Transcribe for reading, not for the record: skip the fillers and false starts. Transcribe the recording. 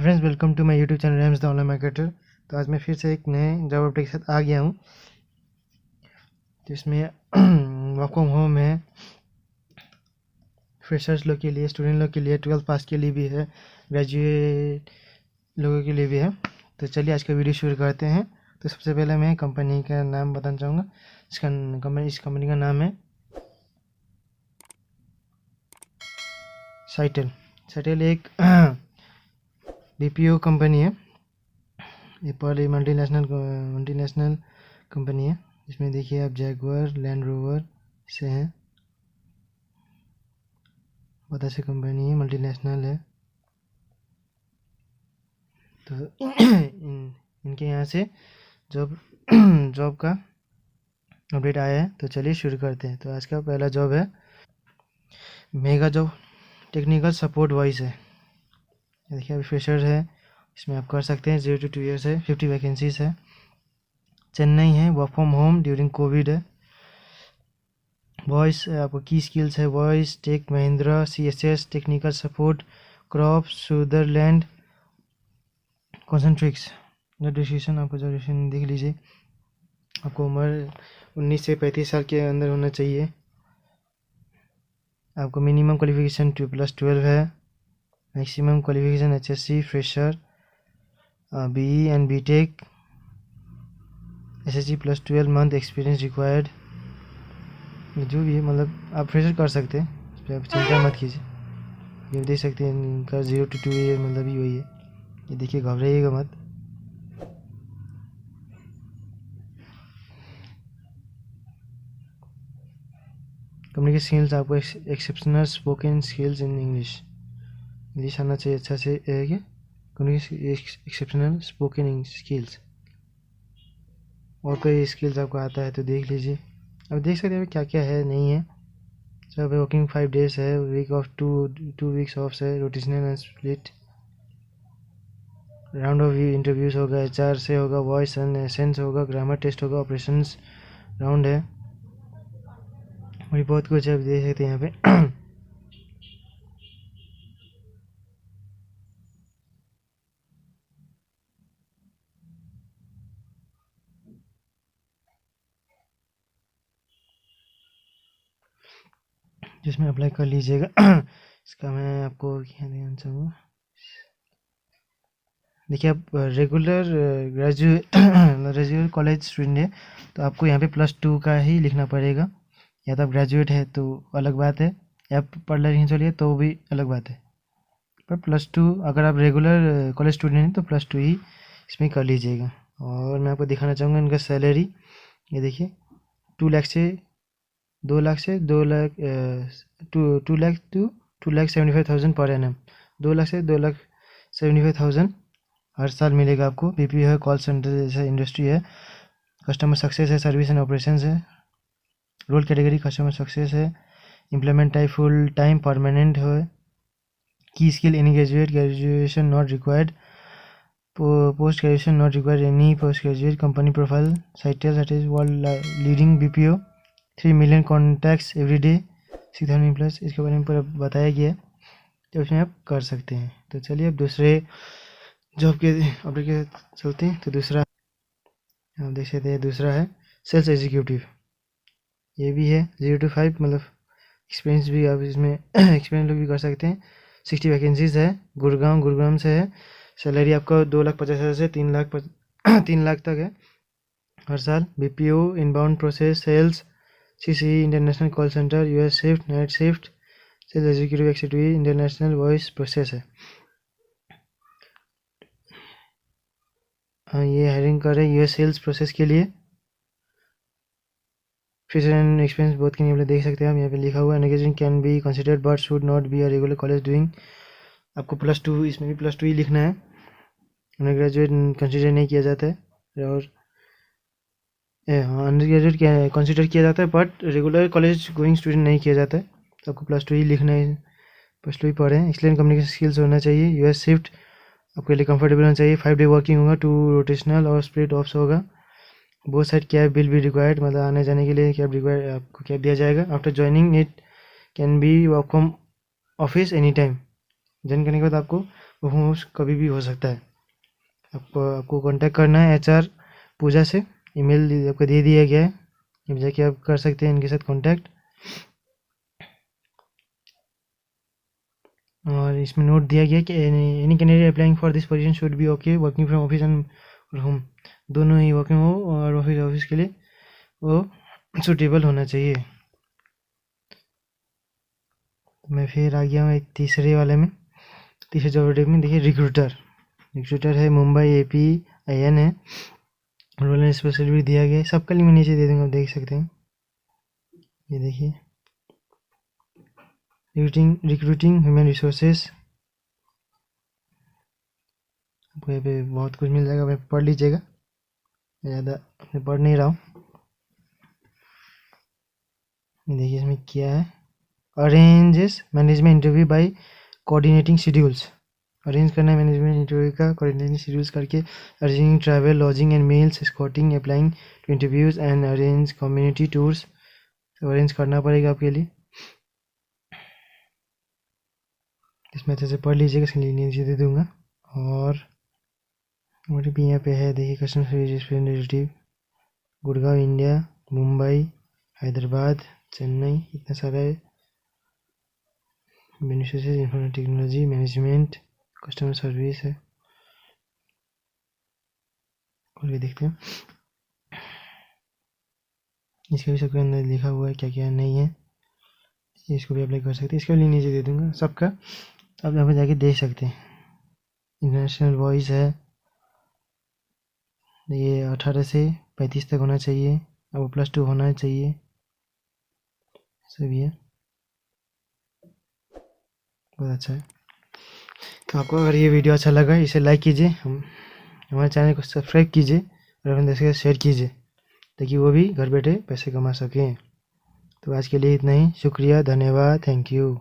Friends, welcome to my YouTube channel Rams the online marketer. तो आज मैं फिर से एक नए जॉब अपडेट के साथ आ गया हूँ। तो इसमें वर्क फ्रॉम होम है, फ्रेशर्स लोग के लिए, स्टूडेंट लोग के लिए, 12th पास के लिए भी है, ग्रेजुएट लोगों के लिए भी है। तो चलिए आज का वीडियो शुरू करते हैं। तो सबसे पहले मैं कंपनी का नाम बताना चाहूँगा। इस कंपनी का नाम है साइटेल। साइटेल एक BPO कंपनी है। ये पर मल्टीनेशनल कंपनी है। इसमें देखिए आप जैगुआर लैंड रोवर से हैं, बहुत अच्छी कंपनी है, मल्टीनेशनल है। तो इनके यहाँ से जॉब का अपडेट आया है। तो चलिए शुरू करते हैं। तो आज का पहला जॉब है mega job technical support voice है। देखिए अभी फ्रेशर है, इसमें आप कर सकते हैं। 0 to 2 ईयर्स है, 50 वैकेंसीज है, चेन्नई है, work from home during covid है। वॉइस आपको की स्किल्स है voice, tech Mahindra, CSS, technical support, crop, Sutherland, Concentrix. Decision आपको जो डिसीजन देख लीजिए। आपको उम्र 19 से 35 साल के अंदर होना चाहिए। आपको मिनिमम क्वालिफिकेशन 2+12 है। Maximum qualification HSC, fresher, BE and BTech, SSC +12 month experience required. जो भी है, मतलब आप फ्रेशर कर सकते हैं, इस पर आप चिंता मत कीजिए। ये देख सकते हैं इनका 0 to 2 ईयर मतलब ही वही है। ये देखिए, घबराइएगा मत। कम्युनिकेशन स्किल्स आपको exceptional spoken skills in English आना चाहिए अच्छा से। क्या कम्युनिकेशन एक्सेप्शनल स्पोकन स्किल्स, और कोई स्किल्स आपको आता है तो देख लीजिए। अब देख सकते हैं क्या क्या है नहीं है। सब वर्किंग 5 डेज है, वीक ऑफ 2 वीक्स ऑफ है, rotational and split. Round of interviews होगा, HR से होगा, वॉइस एंड एसेंस होगा, ग्रामर टेस्ट होगा, ऑपरेशंस राउंड है, और बहुत कुछ है। देख सकते हैं यहाँ पे। जिसमें अप्लाई कर लीजिएगा। इसका मैं आपको क्या देना चाहूँगा। देखिए आप रेगुलर कॉलेज स्टूडेंट है तो आपको यहाँ पे +2 का ही लिखना पड़ेगा। या तो आप ग्रेजुएट है तो अलग बात है, या पढ़ रहे चलिए तो भी अलग बात है। पर +2 अगर आप रेगुलर कॉलेज स्टूडेंट हैं तो +2 ही इसमें कर लीजिएगा। और मैं आपको दिखाना चाहूँगा इनका सैलरी। ये देखिए 2 लाख से 2 लाख से 2 lakh 2 lakh to 2,75,000 per annum. 2 lakh से 2,75,000 हर साल मिलेगा आपको। BPO है, कॉल सेंटर जैसा इंडस्ट्री है, कस्टमर सक्सेस है, सर्विस एंड ऑपरेशंस है, रोल कैटेगरी कस्टमर सक्सेस है, implement type full time permanent है, की skill any graduation not required, post graduation not required any post graduate, company profile Sitel that is world leading BPO, 3 million contacts every day, 6,000 plus. इसके बारे में पूरा बताया गया है, तो उसमें आप कर सकते हैं। तो चलिए अब दूसरे जॉब के अपडेट के चलते हैं। तो दूसरा आप देख सकते हैं, दूसरा है सेल्स एग्जीक्यूटिव। ये भी है 0 to 5, मतलब एक्सपीरियंस भी आप इसमें एक्सपीरियंस लोग भी कर सकते हैं। 60 वैकेंसीज है, गुड़गांव से है। सैलरी आपका 2,50,000 से 3 लाख तक है हर साल। BPO inbound process sales, CCE international call centre, US shift, night shift, sales executive executive, international voice process है। हाँ, ये हायरिंग कर रहे हैं US सेल्स प्रोसेस के लिए। फ्रेशर एंड एक्सपीरियंस बोथ के लिए देख सकते हैं आप, यहाँ पे लिखा हुआ है engaging can be considered but should not be a regular college doing. आपको +2, इसमें भी +2 ही लिखना है। अंडर ग्रेजुएट कंसिडर नहीं किया जाता है, और अंडर ग्रेजुएट कंसिडर किया जाता है but regular college going student नहीं किया जाता है। तो आपको +2 ही लिखना है, +2 ही पढ़ें। एक्सलेंट कम्युनिकेशन स्किल्स होना चाहिए। US शिफ्ट आपके लिए कंफर्टेबल होना चाहिए। 5 डे वर्किंग होगा, 2 रोटेशनल और स्प्लिट ऑफ्स होगा। Both side cab will be required, मतलब आने जाने के लिए कैब रिक्वायर्ड, आपको कैब दिया जाएगा। After joining it can be work from office any time. Join करने के बाद आपको परफॉर्मेंस कभी भी हो सकता है। आपको कांटेक्ट करना है HR पूजा से, ईमेल आपको दे दिया गया है, अब जाके आप कर सकते हैं इनके साथ कांटेक्ट। और इसमें नोट दिया गया कि any candidate applying for this position should be okay working from office and home, दोनों ही वर्किंग हो और ऑफिस के लिए वो सूटेबल होना चाहिए। मैं फिर आ गया हूँ एक तीसरे वाले में, तीसरे जॉब में देखिए रिक्रूटर है मुंबई APIN है, रोल एंड स्पेशल भी दिया गया है, सबका लिंक मैं नीचे दे दूंगा, देख सकते हैं। ये देखिए रिक्रूटिंग ह्यूमन रिसोर्सेज, आपको यहाँ पे बहुत कुछ मिल जाएगा, आप पढ़ लीजिएगा, ज़्यादा मैं पढ़ नहीं रहा हूँ। देखिए इसमें क्या है, arranges management interview by coordinating schedules, arrange करना है मैनेजमेंट इंटरव्यू का कोऑर्डिनेटिंग शेड्यूल्स करके, arranging travel lodging and meals, scouting applying to interviews and arrange community tours, arrange करना पड़ेगा आपके लिए। इसमें अच्छे से पढ़ लीजिएगा, इसके लिए नीचे दे दूंगा। और भी यहाँ पे है देखिए, customer service representative Gurgaon India, Mumbai, Hyderabad, Chennai, इतना सारा है। Beneficiary information technology management customer service है, और ये देखते हैं इसके भी सबके अंदर लिखा हुआ है क्या क्या नहीं है, इसको भी अप्लाई कर सकते हैं, इसके लिए नीचे दे दूंगा सबका, आप यहाँ पर जाके देख सकते हैं। इंटरनेशनल वॉइस है, ये 18 से 35 तक होना चाहिए, अब +2 होना चाहिए, सभी है, बहुत अच्छा है। तो आपको अगर ये वीडियो अच्छा लगा इसे लाइक कीजिए, हमारे चैनल को सब्सक्राइब कीजिए और अपने दोस्तों के साथ शेयर कीजिए, ताकि वो भी घर बैठे पैसे कमा सकें। तो आज के लिए इतना ही, शुक्रिया, धन्यवाद, थैंक यू।